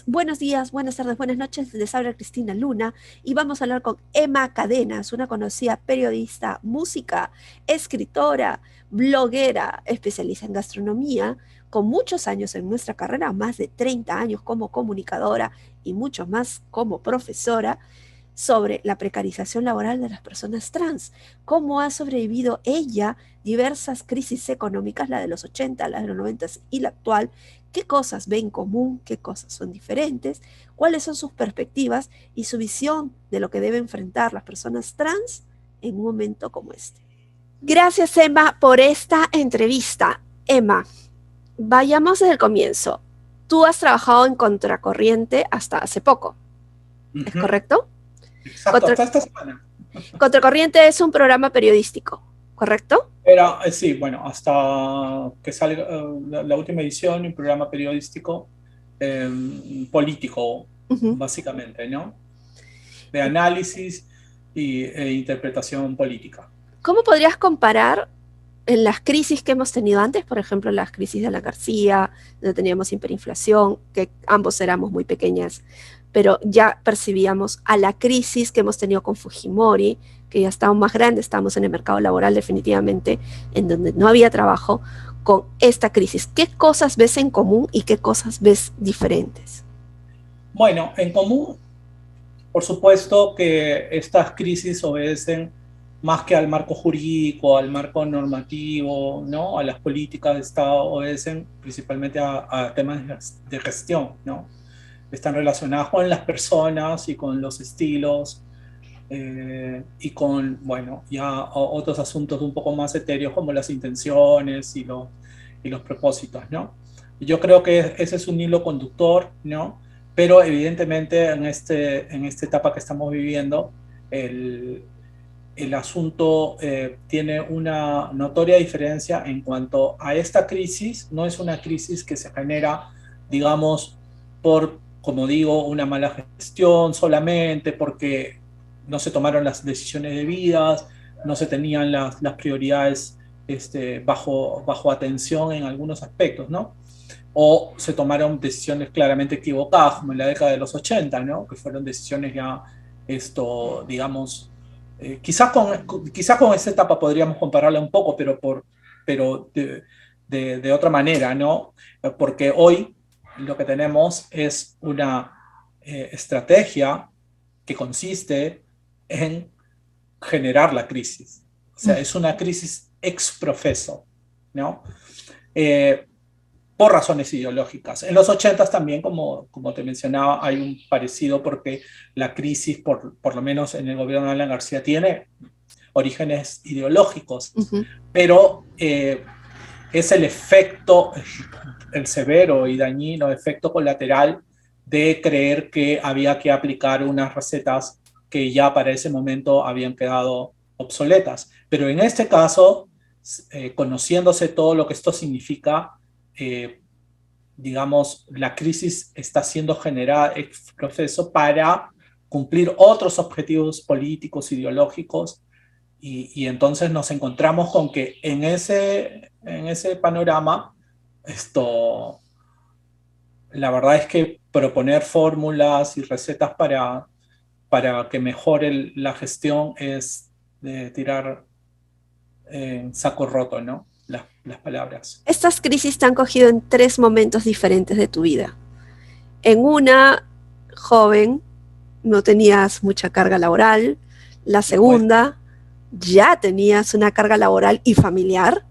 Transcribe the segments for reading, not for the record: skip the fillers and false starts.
Buenos días, buenas tardes, buenas noches. Les habla Cristina Luna y vamos a hablar con Emma Cadenas, una conocida periodista, música, escritora, bloguera, especialista en gastronomía, con muchos años en nuestra carrera, más de 30 años como comunicadora y muchos más como profesora, sobre la precarización laboral de las personas trans, cómo ha sobrevivido ella diversas crisis económicas, la de los 80, la de los 90 y la actual, qué cosas ve en común, qué cosas son diferentes, cuáles son sus perspectivas y su visión de lo que deben enfrentar las personas trans en un momento como este. Gracias, Emma, por esta entrevista. Emma, vayamos desde el comienzo. Tú has trabajado en Contracorriente hasta hace poco, ¿es Ujú. correcto? Exacto, Contra hasta esta semana. Contracorriente es un programa periodístico, ¿correcto? Era, sí, bueno, hasta que salga la última edición, un programa periodístico eh, político, Ujú. básicamente, ¿no? De análisis e interpretación política. ¿Cómo podrías comparar en las crisis que hemos tenido antes, por ejemplo, las crisis de la García, donde teníamos hiperinflación, que ambos éramos muy pequeñas, pero ya percibíamos a la crisis que hemos tenido con Fujimori, que ya estábamos más grandes, estábamos en el mercado laboral definitivamente, en donde no había trabajo, con esta crisis? ¿Qué cosas ves en común y qué cosas ves diferentes? Bueno, en común, por supuesto que estas crisis obedecen más que al marco jurídico, al marco normativo, ¿no? A las políticas de Estado, obedecen principalmente a temas de gestión, ¿no? Están relacionadas con las personas y con los estilos y con, bueno, ya otros asuntos un poco más etéreos como las intenciones y los propósitos, ¿no? Yo creo que ese es un hilo conductor, ¿no? Pero evidentemente en esta etapa que estamos viviendo, el asunto tiene una notoria diferencia en cuanto a esta crisis. No es una crisis que se genera, digamos, por, como digo, una mala gestión solamente, porque no se tomaron las decisiones debidas, no se tenían las prioridades bajo atención en algunos aspectos, ¿no? O se tomaron decisiones claramente equivocadas, como en la década de los 80, ¿no? Que fueron decisiones ya, digamos, quizás con esa etapa podríamos compararla un poco, pero de otra manera, ¿no? Porque hoy lo que tenemos es una estrategia que consiste en generar la crisis. O sea, es una crisis ex profeso, ¿no? Eh, por razones ideológicas. En los 80 también, como te mencionaba, hay un parecido porque la crisis, por lo menos en el gobierno de Alan García, tiene orígenes ideológicos, Ujú. pero es el efecto, el severo y dañino efecto colateral de creer que había que aplicar unas recetas que ya para ese momento habían quedado obsoletas. Pero en este caso, conociéndose todo lo que esto significa, eh, digamos, la crisis está siendo generada ex proceso para cumplir otros objetivos políticos, ideológicos, y entonces nos encontramos con que en ese panorama, esto, la verdad es que proponer fórmulas y recetas para que mejore la gestión es de tirar en saco roto, ¿no? Las palabras. Estas crisis te han cogido en tres momentos diferentes de tu vida. En una, joven, no tenías mucha carga laboral. La Por supuesto. segunda, ya tenías una carga laboral y familiar.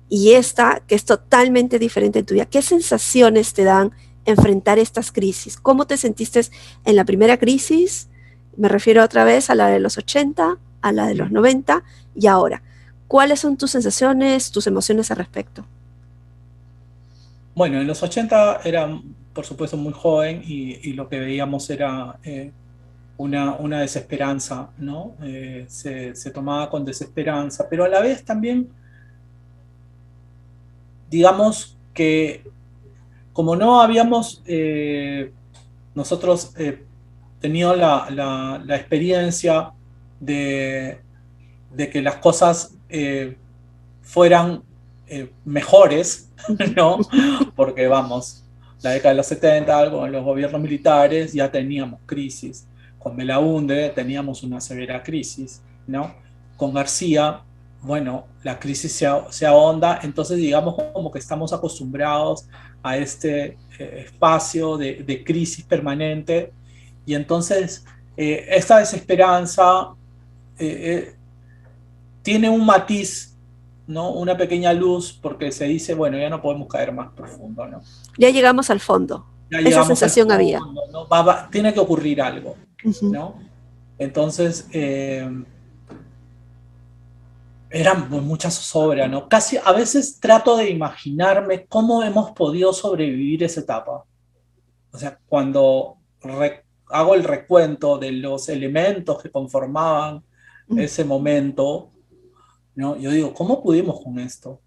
Y esta, que es totalmente diferente en tu vida. ¿Qué sensaciones te dan enfrentar estas crisis? ¿Cómo te sentiste en la primera crisis? Me refiero otra vez a la de los 80, a la de los 90 y ahora. ¿Cuáles son tus sensaciones, tus emociones al respecto? Bueno, en los 80 era, por supuesto, muy joven y lo que veíamos era una desesperanza, ¿no? Se tomaba con desesperanza, pero a la vez también, digamos que como no habíamos nosotros tenido la experiencia de, de que las cosas fueran mejores, Uh -huh. ¿no? Porque vamos. la década de los 70, con los gobiernos militares, ya teníamos crisis. Con Belaunde teníamos una severa crisis, ¿no? Con García, bueno, la crisis se ahonda, entonces digamos como que estamos acostumbrados a este espacio de crisis permanente, y entonces esta desesperanza tiene un matiz, ¿no? Una pequeña luz, porque se dice, bueno, ya no podemos caer más profundo, ¿no? Ya llegamos al fondo. Ya Esa llegamos al sensación había. fondo, ¿no? Tiene que ocurrir algo, ¿no? Entonces, eran mucha zozobra, ¿no? Casi a veces trato de imaginarme cómo hemos podido sobrevivir esa etapa. O sea, cuando hago el recuento de los elementos que conformaban ese momento, ¿no? Yo digo, ¿cómo pudimos con esto?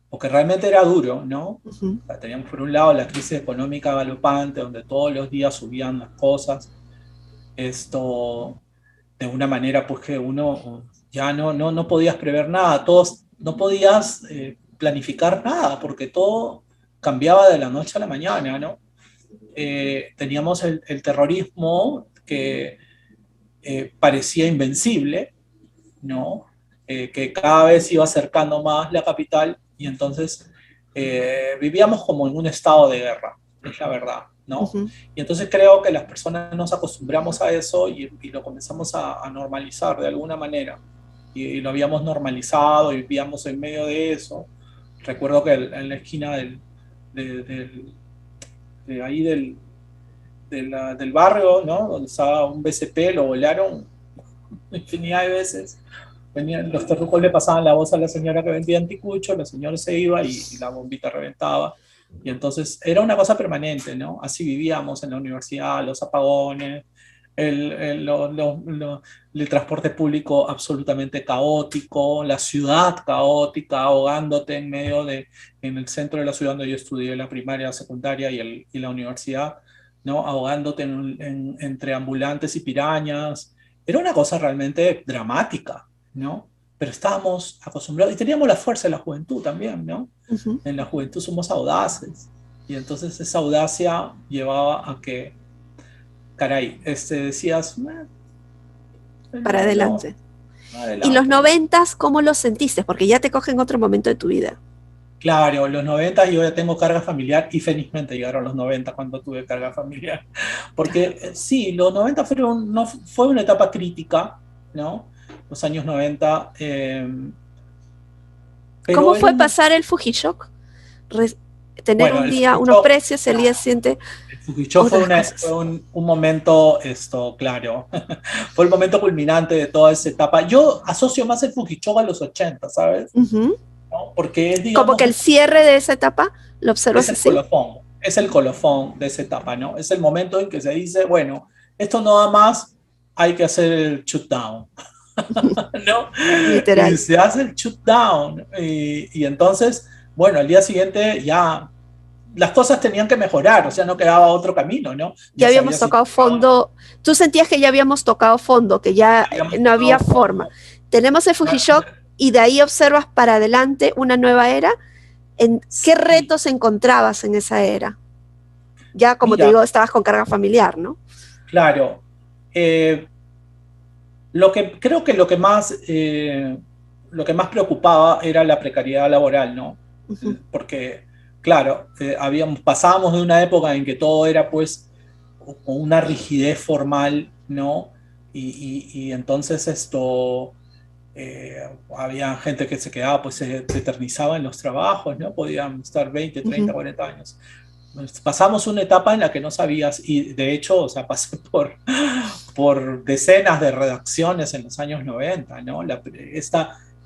Porque realmente era duro, ¿no? O sea, teníamos por un lado la crisis económica galopante, donde todos los días subían las cosas, esto de una manera pues que uno ya no podías prever nada, todos, no podías planificar nada, porque todo cambiaba de la noche a la mañana, ¿no? Teníamos el terrorismo que parecía invencible, ¿no? Que cada vez iba acercando más la capital, y entonces vivíamos como en un estado de guerra, es la verdad, ¿no? Y entonces creo que las personas nos acostumbramos a eso, y lo comenzamos a normalizar de alguna manera, y lo habíamos normalizado y vivíamos en medio de eso. Recuerdo que en la esquina de ahí del barrio, ¿no? Donde estaba un BCP, lo volaron infinidad de veces. Venían, los terrucos le pasaban la voz a la señora que vendía anticucho, la señora se iba y la bombita reventaba. Y entonces era una cosa permanente, ¿no? Así vivíamos en la universidad, los apagones, el transporte público absolutamente caótico, la ciudad caótica, ahogándote en medio en el centro de la ciudad donde yo estudié la primaria, la secundaria y la universidad, ¿no? Ahogándote entre ambulantes y pirañas. Era una cosa realmente dramática, ¿no? Pero estábamos acostumbrados y teníamos la fuerza de la juventud también, ¿no? En la juventud somos audaces, y entonces esa audacia llevaba a que, caray, decías, Para no, adelante. ¿Y los adelante. noventas cómo los sentiste? Porque ya te cogen otro momento de tu vida. Claro, los 90 yo ya tengo carga familiar, y felizmente llegaron los 90 cuando tuve carga familiar. Porque sí, los 90 no, fue una etapa crítica, ¿no? Los años 90, ¿Cómo pero era fue una... pasar el Fujishock? Tener Bueno, un día, unos precios, el día siguiente, el Fujishock otras fue cosas. un momento, claro, fue el momento culminante de toda esa etapa. Yo asocio más el Fujishock a los 80, ¿sabes? ¿No? Porque es, Como digamos, que el cierre de esa etapa lo observas así. es el colofón de esa etapa, ¿no? Es el momento en que se dice, bueno, esto no da más, hay que hacer el shutdown, ¿no? Y Literal. se hace el shutdown, y entonces, bueno, al día siguiente ya las cosas tenían que mejorar, o sea, no quedaba otro camino, ¿no? Ya Ya se habíamos había tocado significado, fondo. Tú sentías que ya habíamos tocado fondo, que ya habíamos no había tocado forma. fondo. Tenemos el Fujishock y de ahí observas para adelante una nueva era. ¿En qué Sí, retos encontrabas en esa era? Ya, como te mira, digo, estabas con carga familiar, ¿no? claro, creo que lo que más preocupaba era la precariedad laboral, ¿no? Porque, claro, pasábamos de una época en que todo era pues con una rigidez formal, ¿no? Y entonces había gente que se quedaba, pues se eternizaba en los trabajos, ¿no? Podían estar 20, 30, 40 años. Pasamos una etapa en la que no sabías, y de hecho, o sea, pasé por decenas de redacciones en los años 90, ¿no?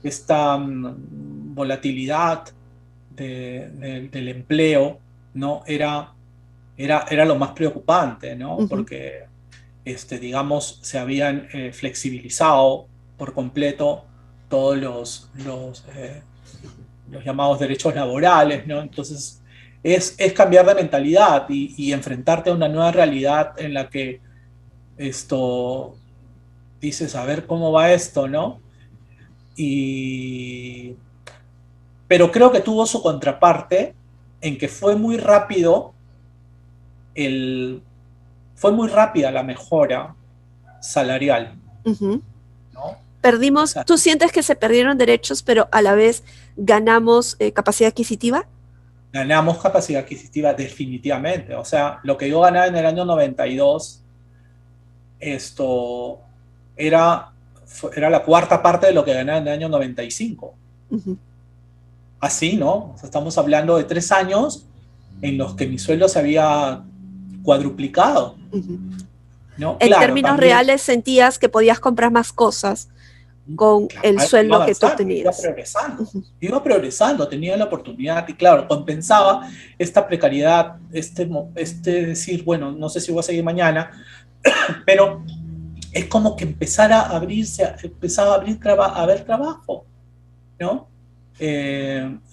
Esta volatilidad del empleo, ¿no? Era lo más preocupante, ¿no? Porque, digamos, se habían flexibilizado por completo todos los llamados derechos laborales, ¿no? Entonces, es cambiar de mentalidad y enfrentarte a una nueva realidad en la que esto dices, a ver cómo va esto, ¿no? Y, pero creo que tuvo su contraparte en que fue muy rápido el, fue muy rápida la mejora salarial, Ujú. ¿no? O Perdimos, sea, ¿tú sientes que se perdieron derechos, pero a la vez ganamos capacidad adquisitiva? ganamos capacidad adquisitiva definitivamente. O sea, lo que yo ganaba en el año 92, esto era, era la cuarta parte de lo que ganaba en el año 95. Ujú, Así, ¿no? O sea, estamos hablando de 3 años en los que mi sueldo se había cuadruplicado, ujú. ¿no? En Claro, términos también, reales sentías que podías comprar más cosas con el claro, iba sueldo que tú avanzando, obtenías. Ujú, iba progresando, tenía la oportunidad y claro, compensaba esta precariedad, este decir, bueno, no sé si voy a seguir mañana, pero es como que empezara a abrirse, empezaba a abrir a haber trabajo, ¿no?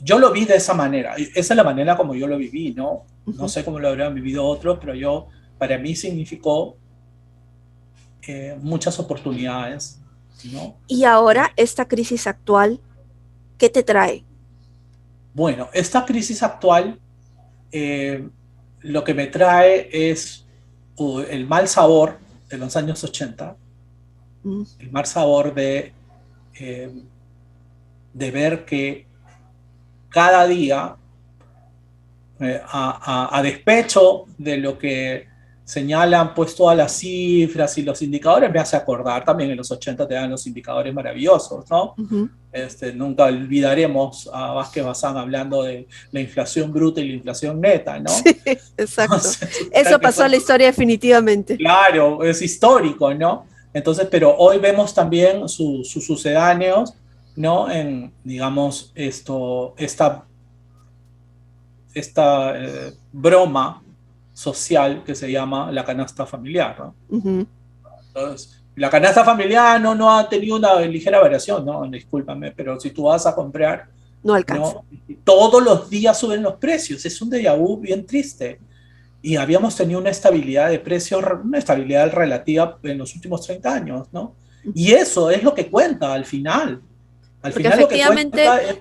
Yo lo vi de esa manera, esa es la manera como yo lo viví, ¿no? No ujú. sé cómo lo habrán vivido otros, pero para mí significó muchas oportunidades, ¿no? Y ahora, esta crisis actual, ¿qué te trae? Bueno, esta crisis actual eh, lo que me trae es el mal sabor de los años 80, Mm, el mal sabor eh, de ver que cada día, a despecho de lo que señalan pues todas las cifras y los indicadores, me hace acordar también en los 80 te dan los indicadores maravillosos, ¿no? ujú. Nunca olvidaremos a Vázquez Bazán hablando de la inflación bruta y la inflación neta, ¿no? Sí, exacto. Entonces, o sea, Eso que pasó a son, la historia definitivamente. claro, es histórico, ¿no? Entonces, pero hoy vemos también sus sucedáneos, ¿no? En, digamos, esta broma social que se llama la canasta familiar, ¿no? Ujú. Entonces, la canasta familiar no ha tenido una ligera variación, ¿no? Discúlpame, pero si tú vas a comprar, No alcanza. ¿no? Todos los días suben los precios, es un déjà vu bien triste. Y habíamos tenido una estabilidad de precio, una estabilidad relativa en los últimos 30 años, ¿no? Ujú. Y eso es lo que cuenta al final. Al Porque final lo que efectivamente cuenta es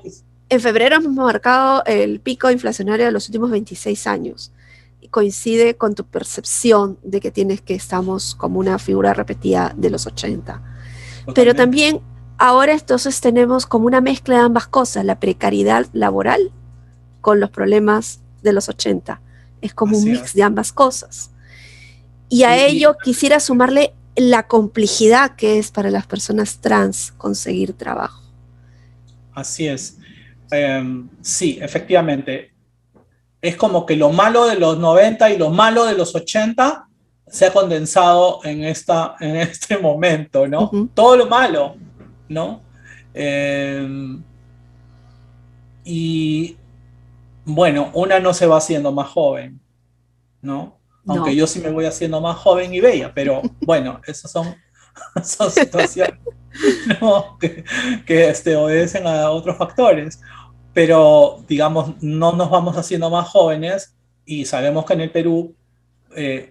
que, en febrero hemos marcado el pico inflacionario de los últimos 26 años. Y coincide con tu percepción de que tienes que estamos como una figura repetida de los 80. Pero totalmente, también ahora entonces tenemos como una mezcla de ambas cosas, la precariedad laboral con los problemas de los 80. Es como un así mix es. de ambas cosas. Y a Y ello quisiera sumarle la complejidad que es para las personas trans conseguir trabajo. así es. Sí, efectivamente. Es como que lo malo de los 90 y lo malo de los 80 se ha condensado en este momento, Uh ¿no? -huh. Todo lo malo, ¿no? Eh, y bueno, una no se va haciendo más joven, ¿no? Aunque No. yo sí me voy haciendo más joven y bella, pero bueno, esas son situaciones, ¿no? que obedecen a otros factores. Pero, digamos, no nos vamos haciendo más jóvenes y sabemos que en el Perú,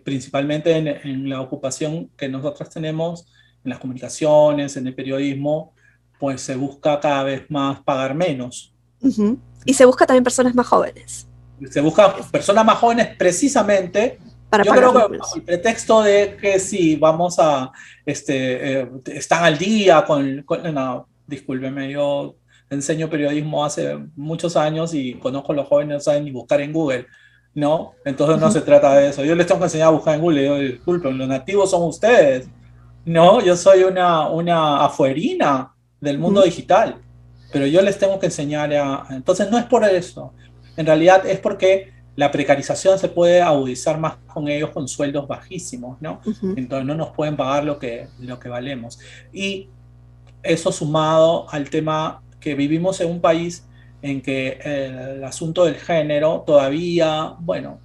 principalmente en la ocupación que nosotros tenemos, en las comunicaciones, en el periodismo, pues se busca cada vez más pagar menos. Uh -huh. Y se ¿No? busca también personas más jóvenes Se busca personas más jóvenes precisamente, para yo creo que pagarles bajo menos. el pretexto de que si vamos están al día no, discúlpeme, yo enseño periodismo hace muchos años y conozco a los jóvenes no saben ni buscar en Google, ¿no? Entonces Uh no -huh. se trata de eso. Yo les tengo que enseñar a buscar en Google. Yo, disculpen, los nativos son ustedes, ¿no? Yo soy una afuerina del Uh mundo -huh. digital, pero yo les tengo que enseñar Entonces no es por eso. En realidad es porque la precarización se puede agudizar más con ellos con sueldos bajísimos, ¿no? Uh -huh. Entonces no nos pueden pagar lo que valemos. Y eso sumado al tema que vivimos en un país en que el asunto del género todavía, bueno,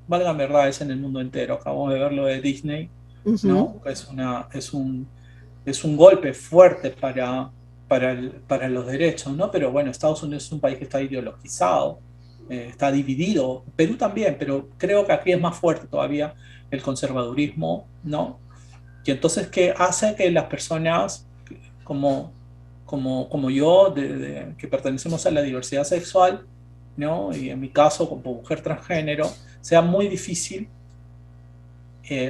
valgan verdades en el mundo entero. Acabamos de ver lo de Disney, Uh -huh. ¿no? Es un golpe fuerte para los derechos, ¿no? Pero bueno, Estados Unidos es un país que está ideologizado, está dividido, Perú también, pero creo que aquí es más fuerte todavía el conservadurismo, ¿no? Y entonces, ¿qué hace que las personas como, como yo, que pertenecemos a la diversidad sexual, ¿no? Y en mi caso, como mujer transgénero, sea muy difícil?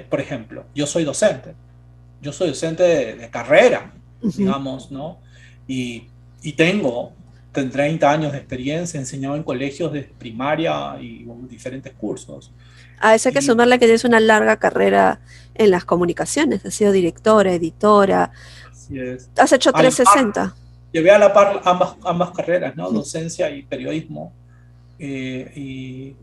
por ejemplo, yo soy docente de carrera, Ujú. digamos, ¿no? Y, y tengo 30 años de experiencia, he enseñado en colegios de primaria y diferentes cursos. A eso hay que Y sumarle que tienes una larga carrera en las comunicaciones. Has sido directora, editora, así es. has hecho A la par, 360. llevé a la par ambas carreras, ¿no? Ujú. Docencia y periodismo. Eh, y,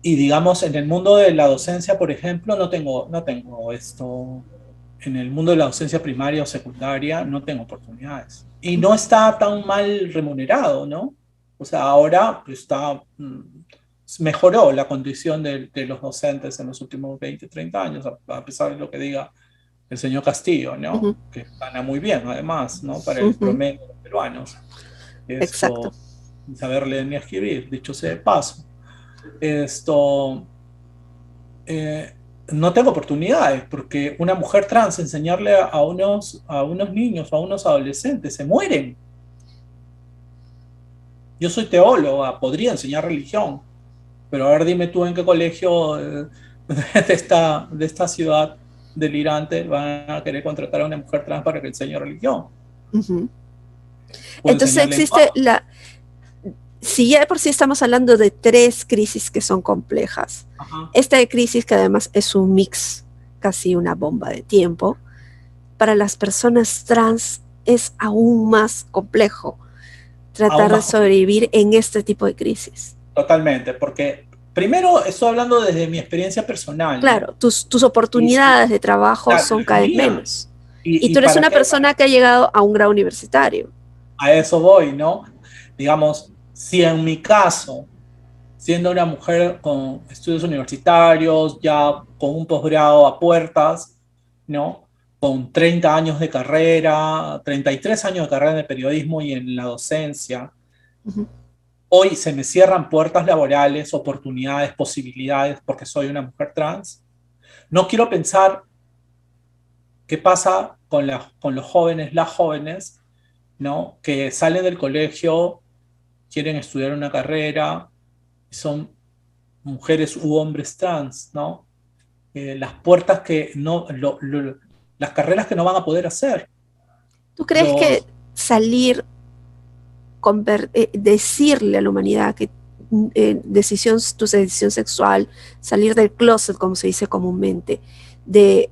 y digamos, en el mundo de la docencia, por ejemplo, no tengo esto. En el mundo de la docencia primaria o secundaria no tengo oportunidades. Y no está tan mal remunerado, ¿no? O sea, ahora está, mejoró la condición de los docentes en los últimos 20, 30 años, a pesar de lo que diga el señor Castillo, ¿no? Ujú. Que gana muy bien, además, ¿no? Para el Ujú. promedio de los peruanos. Exacto. Esto, sin saber leer ni escribir, dicho sea de paso. Esto, eh, no tengo oportunidades, porque una mujer trans enseñarle a unos niños, a unos adolescentes, se mueren. Yo soy teóloga, podría enseñar religión, pero a ver, dime tú en qué colegio de esta ciudad delirante van a querer contratar a una mujer trans para que enseñe religión. Ujú. Puede Entonces enseñar existe lenguaje. la, si ya de por sí estamos hablando de tres crisis que son complejas, Ajá. esta crisis que además es un mix, casi una bomba de tiempo, para las personas trans es aún más complejo Aún tratar de más sobrevivir en este tipo de crisis. totalmente, porque primero estoy hablando desde mi experiencia personal, ¿no? Claro, tus Y oportunidades de trabajo son las cada vez mías. menos. Y Y tú eres para una qué? persona que ha llegado a un grado universitario. A eso voy, ¿no? Digamos, si en mi caso, siendo una mujer con estudios universitarios, ya con un posgrado a puertas, ¿no? Con 30 años de carrera, 33 años de carrera en el periodismo y en la docencia, Ujú. hoy se me cierran puertas laborales, oportunidades, posibilidades porque soy una mujer trans. No quiero pensar qué pasa con los jóvenes, las jóvenes, ¿no? Que salen del colegio, quieren estudiar una carrera, son mujeres u hombres trans, ¿no? Las puertas que no, las carreras que no van a poder hacer. ¿Tú crees que Los, salir, decirle a la humanidad que tu decisión sexual, salir del closet, como se dice comúnmente, de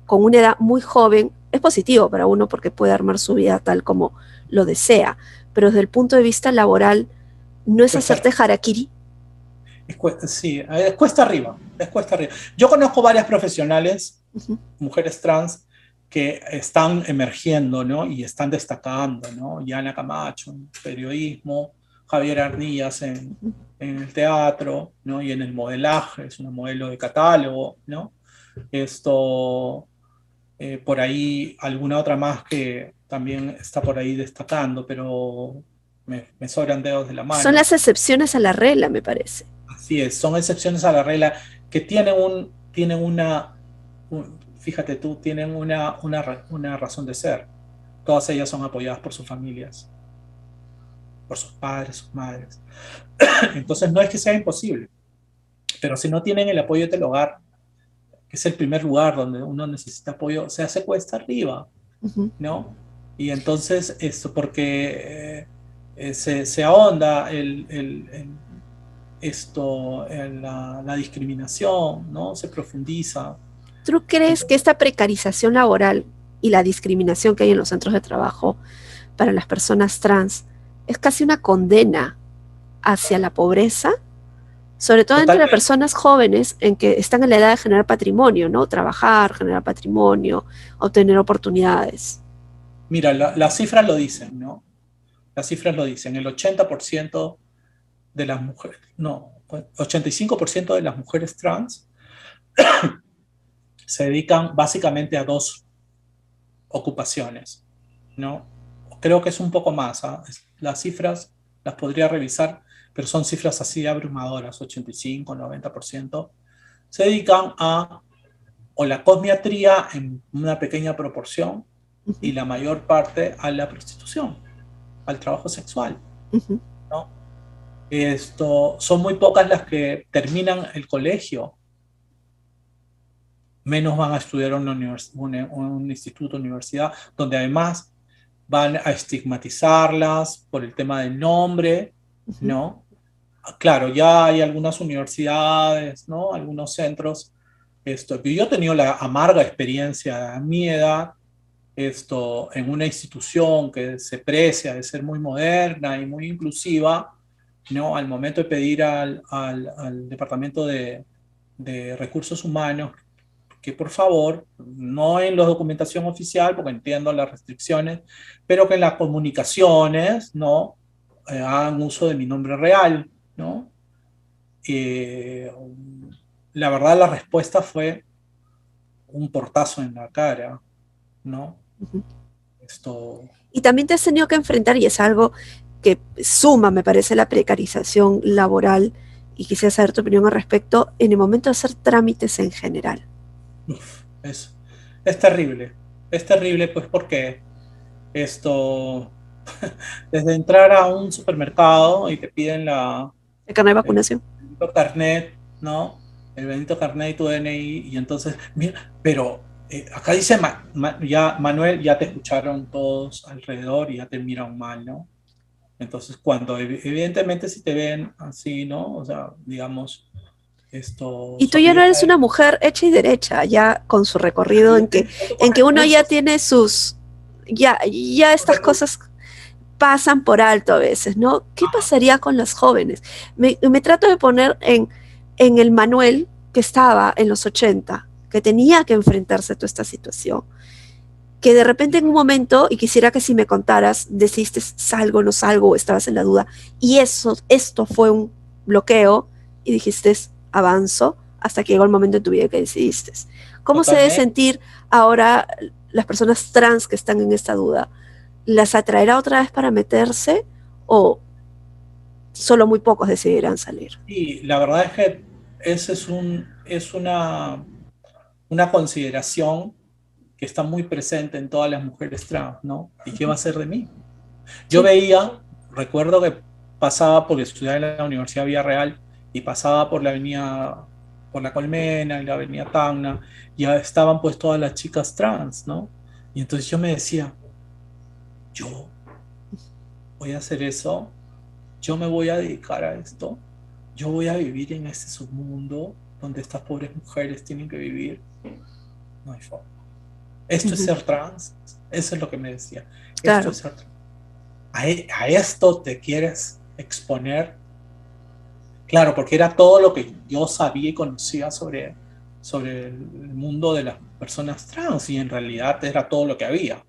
con una edad muy joven, es positivo para uno porque puede armar su vida tal como lo desea, pero desde el punto de vista laboral, no es cuesta, hacerte harakiri? sí, es cuesta arriba, es cuesta arriba. Yo conozco varias profesionales, Ujú. mujeres trans, que están emergiendo, ¿no? Y están destacando, ¿no? Yana Camacho en periodismo, Javier Arnillas en el teatro, ¿no? Y en el modelaje, es una modelo de catálogo, ¿no? Esto, por ahí alguna otra más que también está por ahí destacando, pero me sobran dedos de la Son mano. las excepciones a la regla, me parece. Así es, son excepciones a la regla que tienen fíjate tú, tienen una razón de ser. Todas ellas son apoyadas por sus familias, por sus padres, sus madres. Entonces no es que sea imposible, pero si no tienen el apoyo del hogar, que es el primer lugar donde uno necesita apoyo, se hace cuesta arriba, Ujú. ¿no? Y entonces esto, porque se ahonda en la discriminación, ¿no? Se profundiza. ¿Tú crees que Entonces, esta precarización laboral y la discriminación que hay en los centros de trabajo para las personas trans es casi una condena hacia la pobreza, sobre todo entre las totalmente. personas jóvenes en que están en la edad de generar patrimonio, ¿no? Trabajar, generar patrimonio, obtener oportunidades? Mira, las cifras lo dicen, ¿no? Las cifras lo dicen. El 80% de las mujeres, no, 85% de las mujeres trans se dedican básicamente a dos ocupaciones, ¿no? Creo que es un poco más, ¿ah? Las cifras las podría revisar, pero son cifras así abrumadoras, 85, 90%. Se dedican a o la cosmiatría en una pequeña proporción Ujú. y la mayor parte a la prostitución, al trabajo sexual, Ujú. ¿no? Son muy pocas las que terminan el colegio, menos van a estudiar en un instituto, universidad, donde además van a estigmatizarlas por el tema del nombre, Ujú. ¿no? Claro, ya hay algunas universidades, ¿no? Algunos centros, que yo he tenido la amarga experiencia a mi edad, en una institución que se precia de ser muy moderna y muy inclusiva, ¿no? Al momento de pedir al Departamento de Recursos Humanos que por favor, no en la documentación oficial, porque entiendo las restricciones, pero que en las comunicaciones, ¿no? Hagan uso de mi nombre real, ¿no? Eh, la verdad, la respuesta fue un portazo en la cara, ¿no? Ujú. Esto, Y también te has tenido que enfrentar, y es algo que suma, me parece, la precarización laboral, y quisiera saber tu opinión al respecto, en el momento de hacer trámites en general. uf, es terrible. Es terrible, pues, porque esto, desde entrar a un supermercado y te piden El carnet de el vacunación. bendito carnet, ¿no? El bendito carnet y tu DNI, y entonces, mira, pero acá dice, ya, Manuel, ya te escucharon todos alrededor y ya te miran mal, ¿no? Entonces, cuando evidentemente si te ven así, ¿no? O sea, digamos, Y su tú ya no apellido eres una es, mujer hecha y derecha, ya con su recorrido yo tengo en con que uno ya recursos, tiene sus, ya con estas recursos. cosas pasan por alto a veces, ¿no? ¿Qué pasaría con las jóvenes? Me trato de poner en el Manuel que estaba en los 80, que tenía que enfrentarse a toda esta situación, que de repente en un momento, y quisiera que si me contaras, decidiste salgo, no salgo, o estabas en la duda, y esto fue un bloqueo, y dijiste avanzo, hasta que llegó el momento en tu vida que decidiste. ¿Cómo se debe Totalmente. sentir ahora las personas trans que están en esta duda? ¿Las atraerá otra vez para meterse o solo muy pocos decidirán salir? Y la verdad es que ese es una consideración que está muy presente en todas las mujeres trans, ¿no? ¿Y qué va a ser de mí? Yo Sí. recuerdo que pasaba porque estudiaba en la Universidad Villarreal y pasaba por la avenida, por la Colmena y la avenida Tacna, y ya estaban pues todas las chicas trans, ¿no? Y entonces yo me decía, yo voy a hacer eso, yo me voy a dedicar a esto, yo voy a vivir en este submundo donde estas pobres mujeres tienen que vivir. No hay forma. Esto es Ujú. ser trans, eso es lo que me decía, esto Claro. es ser trans. A esto te quieres exponer. Claro, porque era todo lo que yo sabía y conocía sobre el mundo de las personas trans, y en realidad era todo lo que había,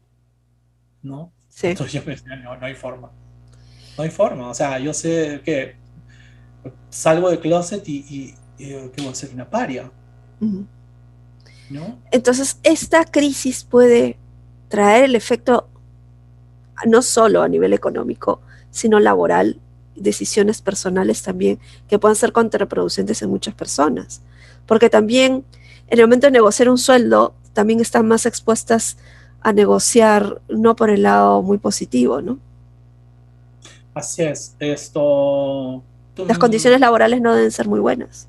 ¿no? Sí. Entonces yo me decía, no, no hay forma, no hay forma. O sea, yo sé que salgo del closet y que voy a ser una paria, Ujú. ¿no? Entonces, esta crisis puede traer el efecto no solo a nivel económico, sino laboral, decisiones personales también, que puedan ser contraproducentes en muchas personas. Porque también en el momento de negociar un sueldo, también están más expuestas a negociar no por el lado muy positivo, ¿no? Así es, esto... Las condiciones laborales no deben ser muy buenas.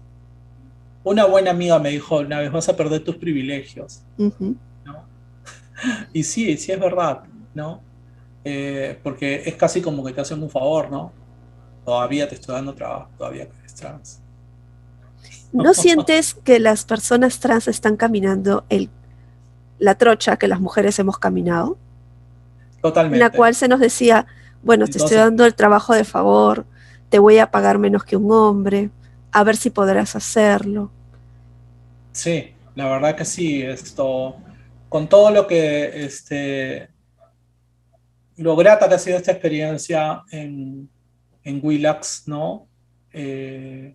Una buena amiga me dijo una vez, vas a perder tus privilegios, Ujú. ¿no? Y sí, sí es verdad, ¿no? Porque es casi como que te hacen un favor, ¿no? Todavía te estoy dando trabajo, todavía que eres trans. ¿No sientes que las personas trans están caminando la trocha que las mujeres hemos caminado? En la Totalmente. cual se nos decía, bueno, En te todo estoy dando sentido. el trabajo de favor, te voy a pagar menos que un hombre, a ver si podrás hacerlo. Sí, la verdad que sí. Con todo lo que, lo grata que ha sido esta experiencia en Willax, ¿no? Eh,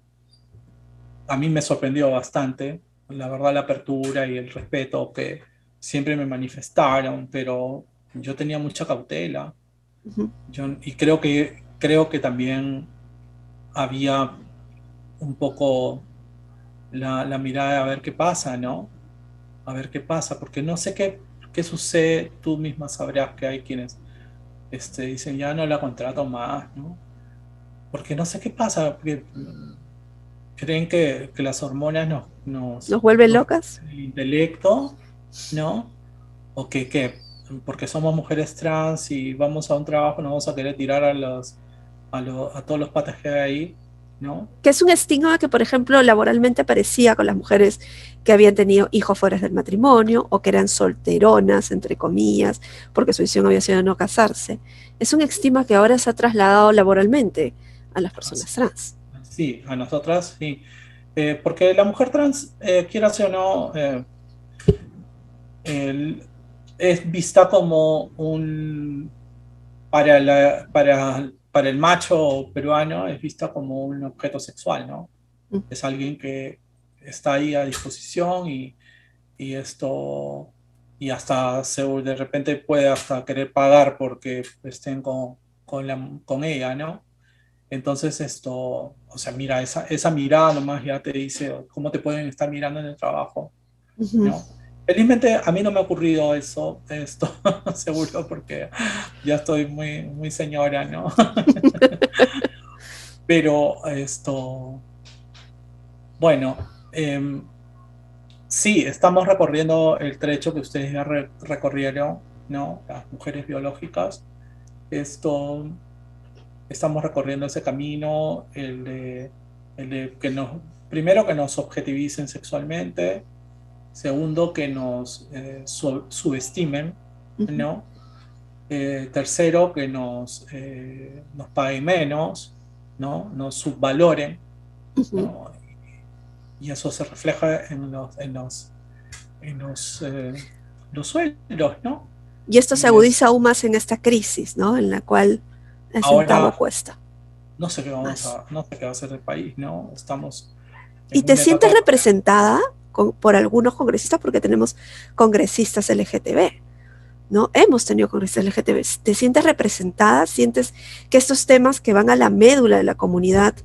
a mí me sorprendió bastante, la verdad, la apertura y el respeto que siempre me manifestaron, pero yo tenía mucha cautela. Ujú. Y creo que también había un poco la mirada de a ver qué pasa, ¿no? A ver qué pasa, porque no sé qué sucede, tú misma sabrás que hay quienes dicen, ya no la contrato más, ¿no? Porque no sé qué pasa, porque, creen que las hormonas ¿Nos vuelven nos locas? el intelecto, ¿no? O que porque somos mujeres trans y vamos a un trabajo nos vamos a querer tirar a todos los patas que hay ahí, ¿no? Que es un estigma que, por ejemplo, laboralmente aparecía con las mujeres que habían tenido hijos fuera del matrimonio o que eran solteronas, entre comillas, porque su decisión había sido no casarse. Es un estigma que ahora se ha trasladado laboralmente a las personas trans. Sí, a nosotras, sí. Porque la mujer trans, quiera o no, el- es vista como para el macho peruano, es vista como un objeto sexual, ¿no? Mm. Es alguien que está ahí a disposición y esto, y hasta de repente puede hasta querer pagar porque estén con ella, ¿no? Entonces o sea, mira, esa mirada nomás ya te dice cómo te pueden estar mirando en el trabajo, Ujú. ¿no? Felizmente a mí no me ha ocurrido esto, seguro, porque ya estoy muy, muy señora, ¿no? Pero bueno, sí, estamos recorriendo el trecho que ustedes ya recorrieron, ¿no? Las mujeres biológicas. Esto, estamos recorriendo ese camino, el de primero que nos objetivicen sexualmente, segundo que nos subestimen, Ujú. ¿no? Tercero que nos paguen menos, ¿no? Nos subvaloren, Ujú. ¿no? Y eso se refleja en los sueldos, ¿no? Y esto se Y es agudiza aún más en esta crisis, ¿no? En la cual el centavo ahora cuesta no sé qué más. no sé qué va a hacer el país, ¿no? Estamos ¿Y en te una sientes etapa. representada por algunos congresistas? Porque tenemos congresistas LGTB, ¿no? Hemos tenido congresistas LGTB. ¿Te sientes representada? ¿Sientes que estos temas que van a la médula de la comunidad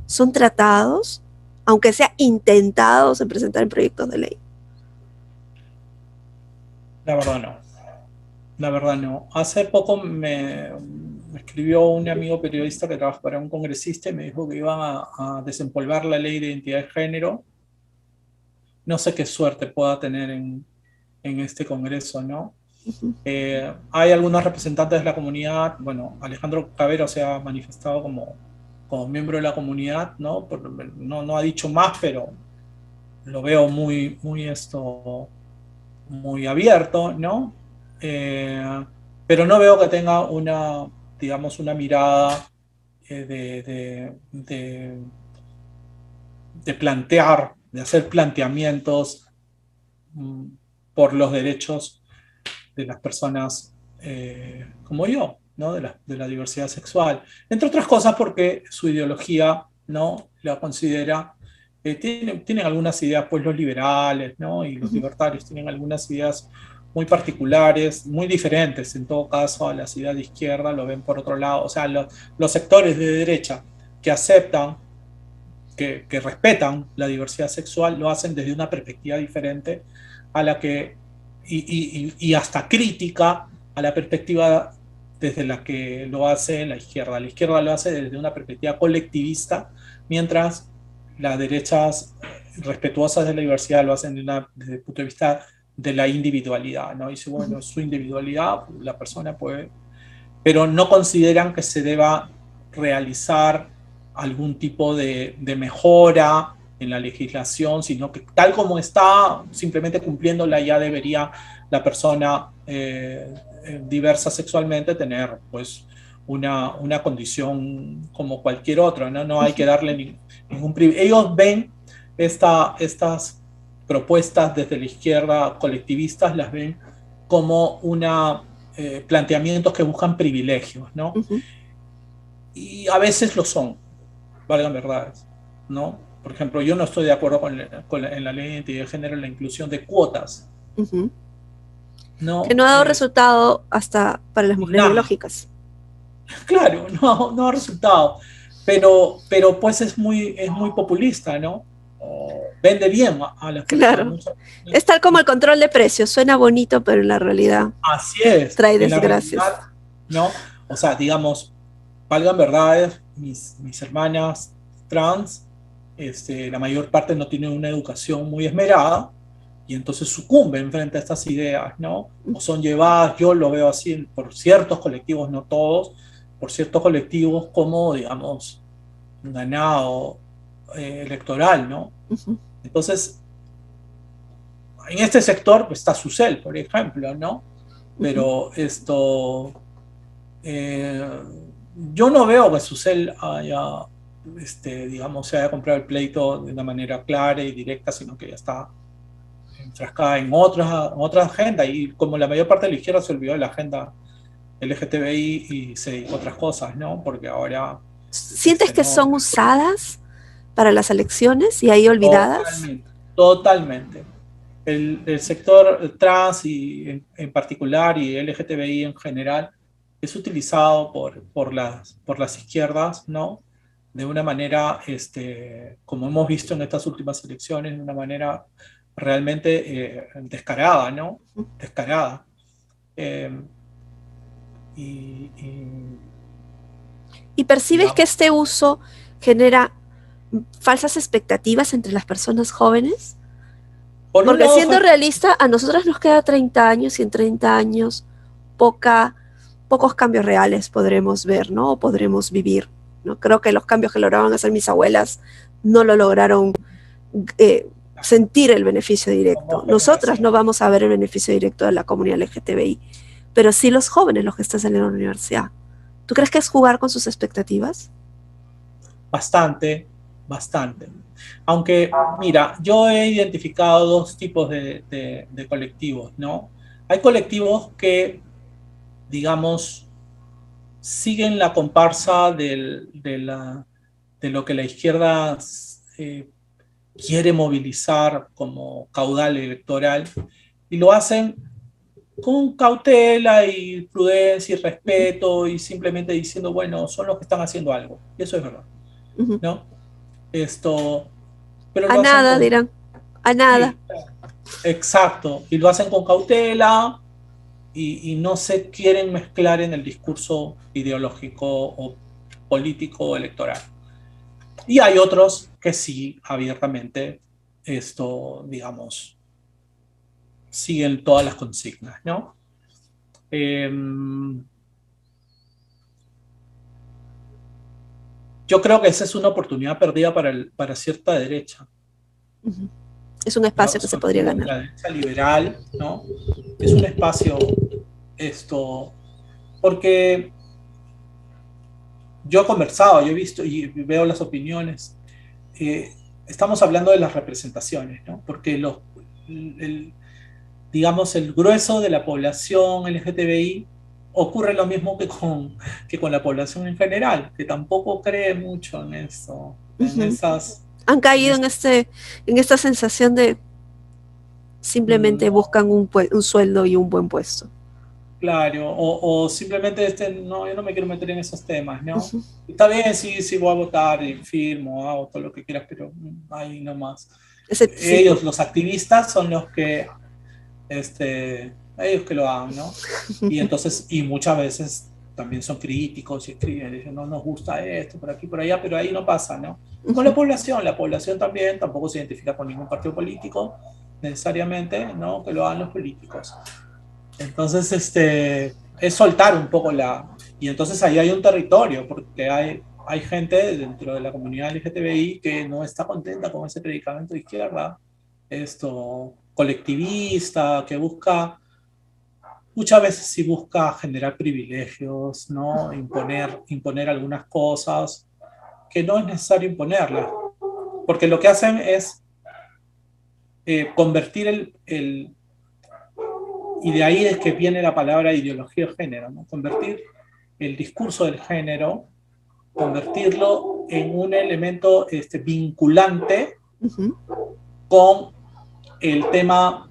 son tratados, aunque sea intentados en presentar en proyectos de ley? La verdad no, la verdad no. Hace poco me escribió un amigo periodista que trabaja para un congresista y me dijo que iban a desempolvar la ley de identidad de género. No sé qué suerte pueda tener en este congreso, ¿no? Ujú. Hay algunos representantes de la comunidad, bueno, Alejandro Cabero se ha manifestado como miembro de la comunidad, ¿no? No ha dicho más, pero lo veo muy, muy abierto, ¿no? Eh, pero no veo que tenga digamos, una mirada de plantear, de hacer planteamientos mm, por los derechos de las personas como yo, ¿no? De la diversidad sexual. Entre otras cosas porque su ideología, ¿no? La considera, tienen algunas ideas, pues los liberales, ¿no? Y los Ujú. libertarios tienen algunas ideas muy particulares, muy diferentes en todo caso a las ideas de izquierda, lo ven por otro lado, o sea, los sectores de derecha que aceptan, que respetan la diversidad sexual, lo hacen desde una perspectiva diferente a la que, y hasta crítica a la perspectiva desde la que lo hace la izquierda. La izquierda lo hace desde una perspectiva colectivista, mientras las derechas respetuosas de la diversidad lo hacen desde el punto de vista de la individualidad, ¿no? Dice, Ujú. bueno, su individualidad, la persona puede, pero no consideran que se deba realizar algún tipo de mejora en la legislación, sino que tal como está, simplemente cumpliéndola ya debería la persona diversa sexualmente tener pues una condición como cualquier otra, ¿no? No hay que darle ningún privilegio. Ellos ven estas propuestas desde la izquierda colectivistas, las ven como planteamientos que buscan privilegios, ¿no? Ujú. Y a veces lo son, valgan verdades, ¿no? Por ejemplo, yo no estoy de acuerdo en la ley de identidad de género en la inclusión de cuotas, Ujú. Que ¿no? no ha dado resultado hasta para las mujeres Nada, biológicas. claro, no ha resultado, pero pues es muy populista, ¿no? Vende bien a Claro. muchas Es personas tal como y el control de precios. Suena bonito, pero en la realidad así es, trae en la desgracias. realidad, ¿no? O sea, digamos, valgan verdades, mis hermanas trans la mayor parte no tiene una educación muy esmerada y entonces sucumben frente a estas ideas, ¿no? O son llevadas, yo lo veo así, por ciertos colectivos, no todos, por ciertos colectivos como, digamos, un ganado electoral, ¿no? Entonces, en este sector pues, está Susel, por ejemplo, ¿no? Pero yo no veo que Susel haya, digamos, se haya comprado el pleito de una manera clara y directa, sino que ya está enfrascada en otra agenda, y como la mayor parte de la izquierda se olvidó de la agenda LGTBI y se dedicó a otras cosas, ¿no? Porque ahora... ¿Sientes que no, son usadas para las elecciones y ahí olvidadas? totalmente, totalmente. El sector trans y en particular y LGTBI en general es utilizado por las izquierdas, ¿no? De una manera, como hemos visto en estas últimas elecciones, de una manera realmente descarada, ¿no? Descarada. Eh, y, y, ¿Y percibes que digamos, este uso genera falsas expectativas entre las personas jóvenes? por un Porque lado, siendo realista, a nosotras nos queda 30 años y en 30 años pocos cambios reales podremos ver, ¿no? O podremos vivir, ¿no? Creo que los cambios que lograban hacer mis abuelas no lo lograron eh, sentir el beneficio directo. como Nosotras no generación, vamos a ver el beneficio directo de la comunidad LGTBI, pero sí los jóvenes, los que están saliendo de la universidad. ¿Tú crees que es jugar con sus expectativas? bastante, bastante. Aunque, mira, yo he identificado dos tipos de colectivos, ¿no? Hay colectivos que, digamos, siguen la comparsa de lo que la izquierda eh, quiere movilizar como caudal electoral y lo hacen con cautela y prudencia y respeto y simplemente diciendo, bueno, son los que están haciendo algo. Y eso es verdad, Uh -huh. ¿no? Esto, pero A lo hacen nada, con... dirán, a nada. Sí, exacto. Y lo hacen con cautela y no se quieren mezclar en el discurso ideológico o político o electoral. Y hay otros que sí, abiertamente, digamos, siguen todas las consignas, ¿no? Eh, yo creo que esa es una oportunidad perdida para cierta derecha, Uh -huh. Es un ¿no? espacio que se Sobre podría todo ganar. la derecha liberal, ¿no? Es un espacio, porque yo he conversado, yo he visto y veo las opiniones. Eh, estamos hablando de las representaciones, ¿no? Porque el, digamos, el grueso de la población LGTBI ocurre lo mismo que con la población en general, que tampoco cree mucho en eso, Uh en -huh. esas... Han En caído esas en esta sensación de simplemente no, buscan un sueldo y un buen puesto. claro, o simplemente no, yo no me quiero meter en esos temas, Uh ¿no? -huh. Está bien, sí, sí voy a votar y firmo, hago todo lo que quieras, pero ahí nomás. Escepticismo. Ellos, los activistas, son los que ellos que lo hagan, ¿no? Y entonces, y muchas veces también son críticos y escriben, dicen, no nos gusta esto, por aquí, por allá, pero ahí no pasa, ¿no? Uh Con -huh. la población también tampoco se identifica con ningún partido político, necesariamente, ¿no? Que lo hagan los políticos. Entonces, es soltar un poco y entonces ahí hay un territorio, porque hay gente dentro de la comunidad LGTBI que no está contenta con ese predicamento de izquierda, colectivista, que busca, muchas veces sí busca generar privilegios, ¿no? Imponer algunas cosas que no es necesario imponerlas, porque lo que hacen es convertir y de ahí es que viene la palabra ideología de género, ¿no? Convertir el discurso del género, convertirlo en un elemento vinculante Uh -huh. con el tema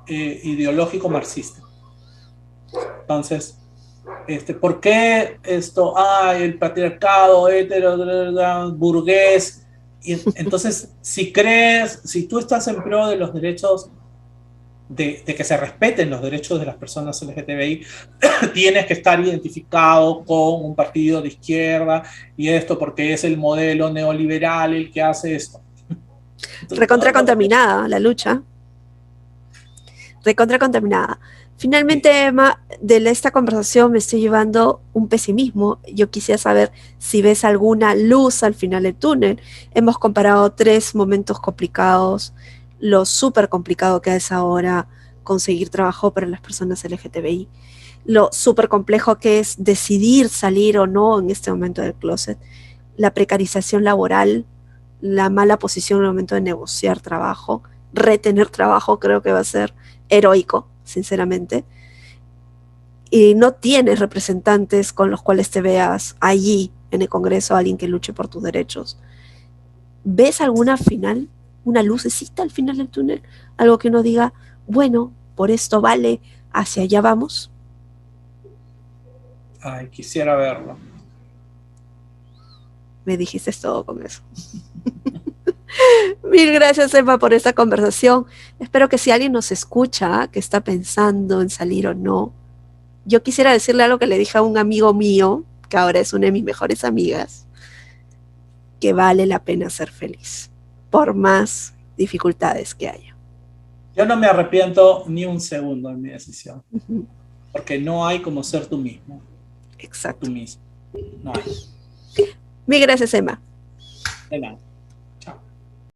ideológico marxista. Entonces, ¿por qué el patriarcado hetero, burgués? Y entonces, si tú estás en pro de los derechos de que se respeten los derechos de las personas LGTBI, tienes que estar identificado con un partido de izquierda y esto porque es el modelo neoliberal el que hace esto. Entonces, recontra contaminada la lucha. Recontra contaminada. Finalmente, Emma, de esta conversación me estoy llevando un pesimismo. Yo quisiera saber si ves alguna luz al final del túnel. Hemos comparado 3 momentos complicados, lo súper complicado que es ahora conseguir trabajo para las personas LGTBI, lo súper complejo que es decidir salir o no en este momento del closet, la precarización laboral, la mala posición en el momento de negociar trabajo, retener trabajo creo que va a ser heroico, sinceramente. Y no tienes representantes con los cuales te veas allí en el Congreso, alguien que luche por tus derechos. ¿Ves alguna final, una lucecita al final del túnel? Algo que uno diga, bueno, por esto vale, hacia allá vamos. Ay, quisiera verlo. Me dijiste todo con eso. Mil gracias, Emma, por esta conversación. Espero que si alguien nos escucha, que está pensando en salir o no, yo quisiera decirle algo que le dije a un amigo mío, que ahora es una de mis mejores amigas, que vale la pena ser feliz, por más dificultades que haya. Yo no me arrepiento ni un segundo en mi decisión, porque no hay como ser tú mismo. Exacto. Tú mismo. No hay. Mil gracias, Emma. De nada.